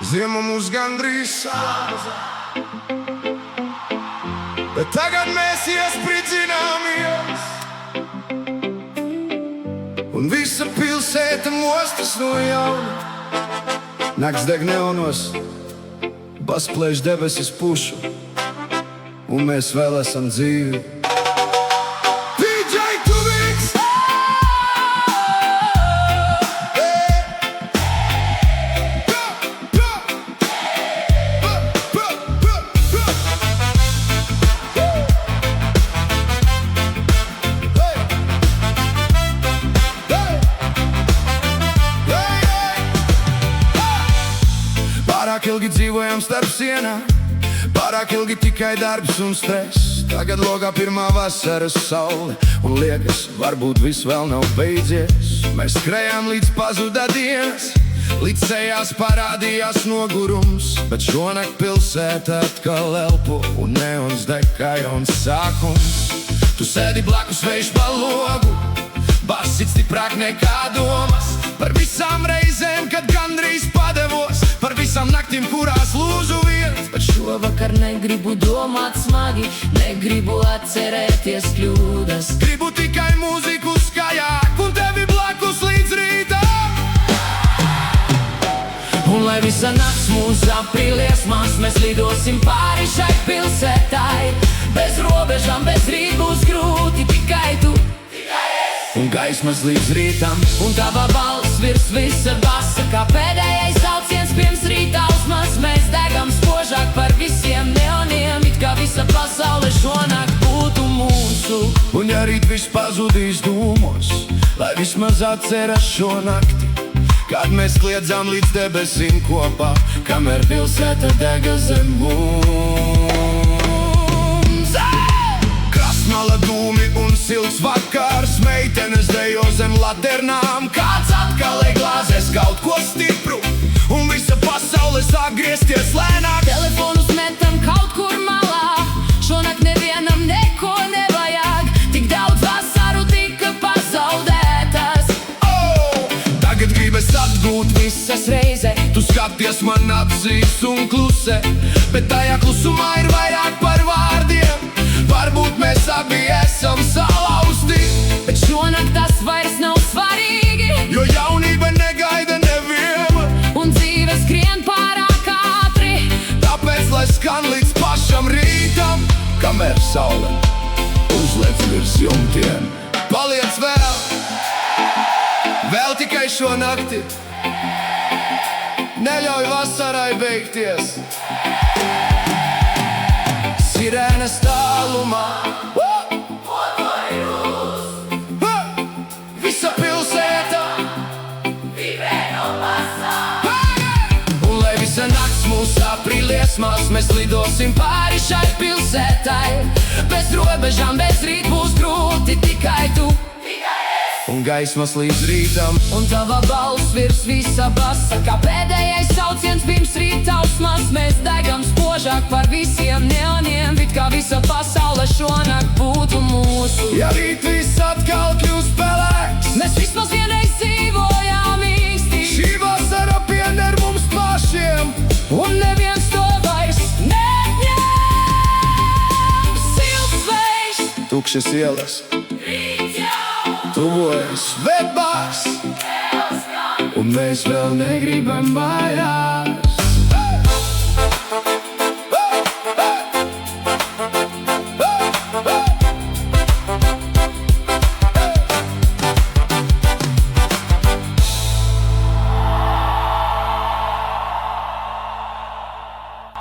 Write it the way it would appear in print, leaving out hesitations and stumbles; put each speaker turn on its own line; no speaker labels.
Ziema mūs gandrīz sāza, bet tagad mēs iespridzināmies, un visa pilsēta mostas no jauna. Nakts deg neonos, basplēš debesis pušu, un mēs vēl esam dzīvi. Pārāk ilgi dzīvojam starp sienām, pārāk ilgi tikai darbs un stress. Tagad logā pirmā vasaras saule, un liekas, varbūt viss vēl nav beidzies. Mēs skrējām līdz pazuda dienas, līdz sejās parādījās nogurums. Bet šonakt pilsēta atkal elpo, un neons deg kā jauns sākums. Tu sēdi blakus, vējš pa logu, bars sit stiprāk nekā domas. Par visām reizēm, kad gandrīz padevos, par visām naktīm, kurās lūdzu vietas.
Bet šovakar negribu domāt smagi, negribu atcerēties kļūdas.
Gribu tikai mūziku skaļāk un tevi blakus līdz rītam.
Un lai visa nakts mūs aprīliesmās, mēs lidosim pāri šai pilsētai. Bez robežām, bez rīt būs grūti, tikai tu, un gaismas līdz rītam, un tava balss virs visa basa, kā pēdējais sauciens pirms rītausmas. Mēs degam spožāk par visiem neoniem, it kā visa pasaule šonakt būtu mūsu.
Un ja rīt viss pazudīs dūmos, lai vismaz atceras šo nakti, kad mēs kliedzām līdz debesīm kopā, kamēr pilsēta dega zem mums. Krasmala dūmi un silts vakars, meitenes dejo zem laternām. Kāds atkal glāzēs kaut ko stipru, un visa pasaule sāk griezties lēnāk.
Telefonus metam kaut kur malā, šonakt nevienam neko nevajag. Tik daudz vasaru tika pazaudētas.
Tagad gribas atgūt visas reizē. Tu skaties man acīs un klusē, bet tajā klusumā ir vairāk par vārdiem. Varbūt mēs abi esam salauzti,
bet šonakt tas vairs nav svarīgi,
jo jaunība negaida nevienu,
un dzīve skrien pārāk ātri.
Tāpēc, lai skan līdz pašam rītam, kamēr saule uzlec virs jumtiem. Paliec vēl tikai šo nakti, neļauj vasarai beigties. Sirēnas tālumā, visa pilsēta vibrē no basā. Un lai visa nakts mūs aprīliesmās, mēs lidosim pāri šai pilsētai. Bez robežām, bez rīt būs grūti, tikai tu, un gaismas līdz rītam,
un tava balss virs visa basa, kā pēdējais sauciens pirms rītausmas. Mēs degam spožāk par visiem neoniem, it kā visa pasaule šonakt būtu mūsu.
Ja rīt viss atkal kļūs pelēks,
mēs vismaz vienreiz dzīvojām īsti.
Šī vasara pieder mums pašiem,
un neviens to vairs neņem. Silts vējš,
tukšas ielas,
rīt jau
tuvojas, bet bārs, un mēs vēl negribam vairāk.